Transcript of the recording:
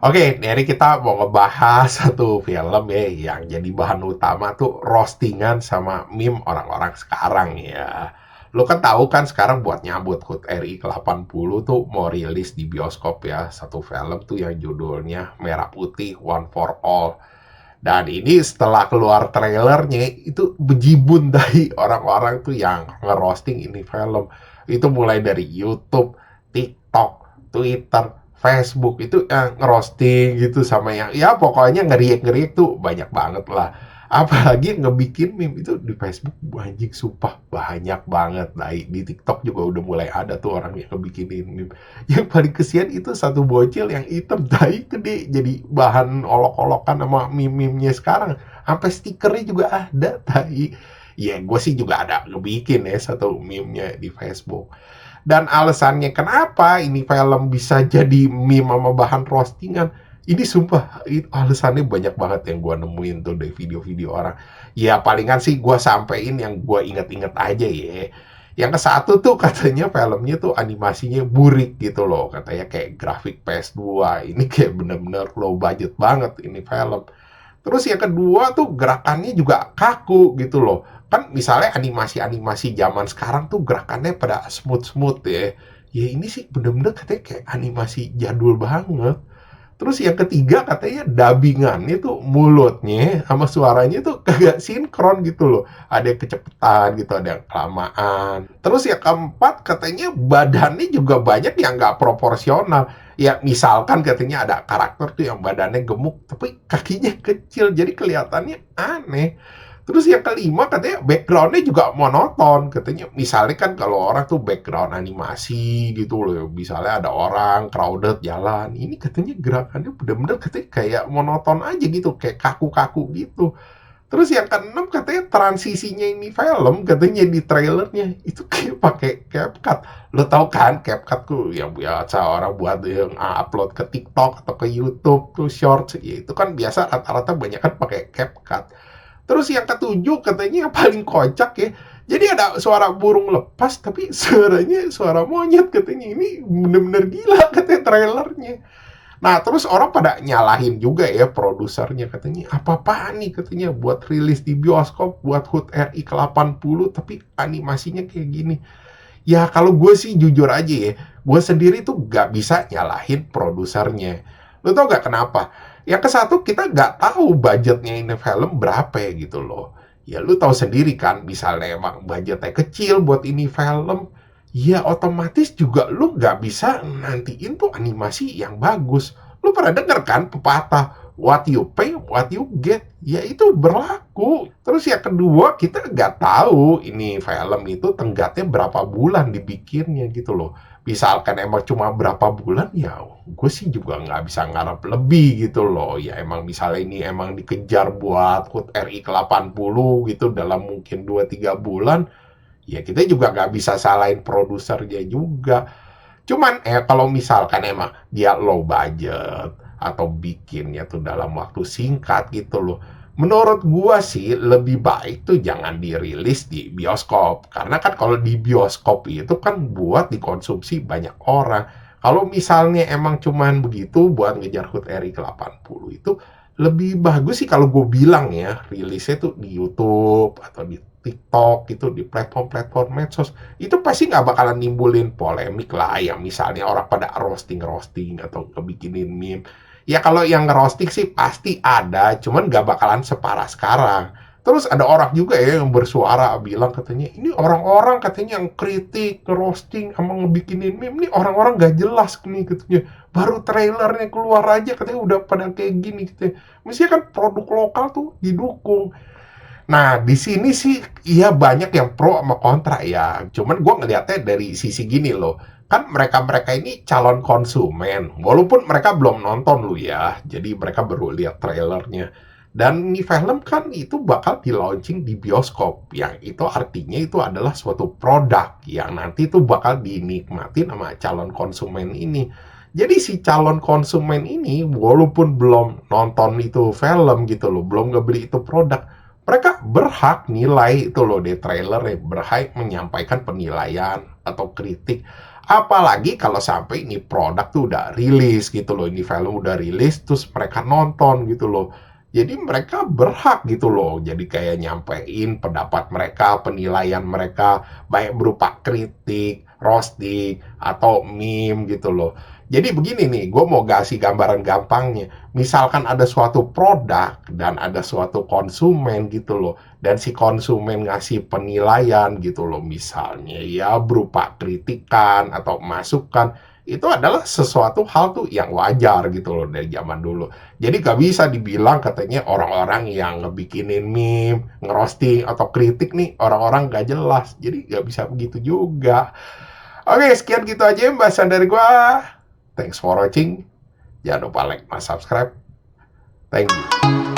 Oke, dari kita mau ngebahas satu film ya yang jadi bahan utama tuh roastingan sama meme orang-orang sekarang ya. Lu kan tahu kan sekarang buat nyambut HUT RI ke-80 tuh mau rilis di bioskop ya. Satu film tuh yang judulnya Merah Putih One for All. Dan ini setelah keluar trailernya itu bejibun dari orang-orang tuh yang ngerosting ini film. Itu mulai dari YouTube, TikTok, Twitter, Facebook itu ngerosting gitu sama yang ya pokoknya ngeriak-ngeriak tuh banyak banget lah. Apalagi ngebikin meme itu di Facebook anjing sumpah banyak banget. Nah, di TikTok juga udah mulai ada tuh orang yang ngebikinin meme. Yang paling kesian itu satu bocil yang hitam tai gede jadi bahan olok-olokan sama meme-memenya sekarang. Sampai stikernya juga ada tai. Ya gue sih juga ada ngebikin ya satu meme-nya di Facebook. Dan alasannya kenapa ini film bisa jadi meme sama bahan roastingan, ini sumpah alasannya banyak banget yang gue nemuin tuh dari video-video orang. Ya palingan sih gue sampein yang gue inget-inget aja ya. Yang ke satu tuh katanya filmnya tuh animasinya burik gitu loh. Katanya kayak grafik PS2. Ini kayak bener-bener low budget banget ini film. Terus yang kedua tuh gerakannya juga kaku gitu loh. Kan misalnya animasi-animasi zaman sekarang tuh gerakannya pada smooth-smooth ya. Ya ini sih bener-bener katanya kayak animasi jadul banget. Terus yang ketiga katanya dubbingannya tuh mulutnya sama suaranya tuh kagak sinkron gitu loh. Ada yang kecepatan gitu, ada yang kelamaan. Terus yang keempat katanya badannya juga banyak yang nggak proporsional. Ya misalkan katanya ada karakter tuh yang badannya gemuk tapi kakinya kecil jadi kelihatannya aneh. Terus yang kelima katanya backgroundnya juga monoton. Katanya misalnya kan kalau orang tuh background animasi gitu loh. Misalnya ada orang crowded jalan. Ini katanya gerakannya bener-bener katanya kayak monoton aja gitu. Kayak kaku-kaku gitu. Terus yang keenam katanya transisinya ini film katanya di trailernya itu kayak pakai CapCut. Lo tau kan CapCut tuh yang biasa orang buat yang upload ke TikTok atau ke YouTube tuh shorts. Ya itu kan biasa rata-rata banyak kan pakai CapCut. Terus yang ketujuh katanya yang paling kocak ya. Jadi ada suara burung lepas tapi suaranya suara monyet katanya. Ini bener-bener gila katanya trailernya. Nah terus orang pada nyalahin juga ya produsernya katanya apa-apaan nih katanya buat rilis di bioskop buat HUT RI ke-80 tapi animasinya kayak gini. Ya kalau gue sih jujur aja ya, gue sendiri tuh gak bisa nyalahin produsernya. Lo tau gak kenapa? Yang ke satu kita gak tahu budgetnya ini film berapa ya gitu loh. Ya lu tahu sendiri kan, misalnya emang budgetnya kecil buat ini film, ya otomatis juga lu gak bisa nantiin tuh animasi yang bagus. Lu pernah denger kan pepatah, what you pay, what you get. Ya itu berlaku. Terus yang kedua, kita nggak tahu ini film itu tenggatnya berapa bulan dibikinnya gitu loh. Misalkan emang cuma berapa bulan, ya gue sih juga nggak bisa ngarep lebih gitu loh. Ya emang misalnya ini emang dikejar buat HUT RI ke-80 gitu dalam mungkin 2-3 bulan, ya kita juga nggak bisa salahin produsernya juga. Cuman kalau misalkan emang dia low budget atau bikinnya tuh dalam waktu singkat gitu loh. Menurut gua sih lebih baik tuh jangan dirilis di bioskop. Karena kan kalau di bioskop itu kan buat dikonsumsi banyak orang. Kalau misalnya emang cuman begitu buat ngejar HUT RI ke-80 itu lebih bagus sih kalau gue bilang ya rilisnya tuh di YouTube atau di TikTok gitu di platform-platform medsos itu pasti nggak bakalan nimbulin polemik lah yang misalnya orang pada roasting atau ngebikinin meme. Ya kalau yang ngerosting sih pasti ada, cuman nggak bakalan separah sekarang. Terus ada orang juga ya yang bersuara bilang katanya ini orang-orang katanya yang kritik, ngerosting sama ngebikinin meme ini orang-orang nggak jelas nih katanya. Baru trailernya keluar aja katanya udah pada kayak gini katanya. Mestinya kan produk lokal tuh didukung. Nah, di sini sih iya banyak yang pro sama kontra ya. Cuman gue ngeliatnya dari sisi gini loh. Kan mereka-mereka ini calon konsumen. Walaupun mereka belum nonton lu ya. Jadi mereka baru lihat trailernya. Dan ini film kan itu bakal di-launching di bioskop. Yang itu artinya itu adalah suatu produk yang nanti itu bakal dinikmatin sama calon konsumen ini. Jadi si calon konsumen ini walaupun belum nonton itu film gitu loh, belum ngebeli itu produk, mereka berhak nilai itu loh di trailer ya, berhak menyampaikan penilaian atau kritik Apalagi kalau sampai ini produk tuh udah rilis gitu loh, ini film udah rilis, terus mereka nonton gitu loh. Jadi mereka berhak gitu loh, jadi kayak nyampein pendapat mereka, penilaian mereka, baik berupa kritik, roasting, atau meme gitu loh. Jadi begini nih, gue mau kasih gambaran gampangnya. Misalkan ada suatu produk dan ada suatu konsumen gitu loh, dan si konsumen ngasih penilaian gitu loh, misalnya ya berupa kritikan atau masukan, itu adalah sesuatu hal tuh yang wajar gitu loh dari zaman dulu. Jadi gak bisa dibilang katanya orang-orang yang ngebikinin meme, ngerosting atau kritik nih orang-orang gak jelas. Jadi gak bisa begitu juga. Oke, sekian gitu aja pembahasan dari gua. Thanks for watching. Jangan lupa like dan subscribe. Thank you.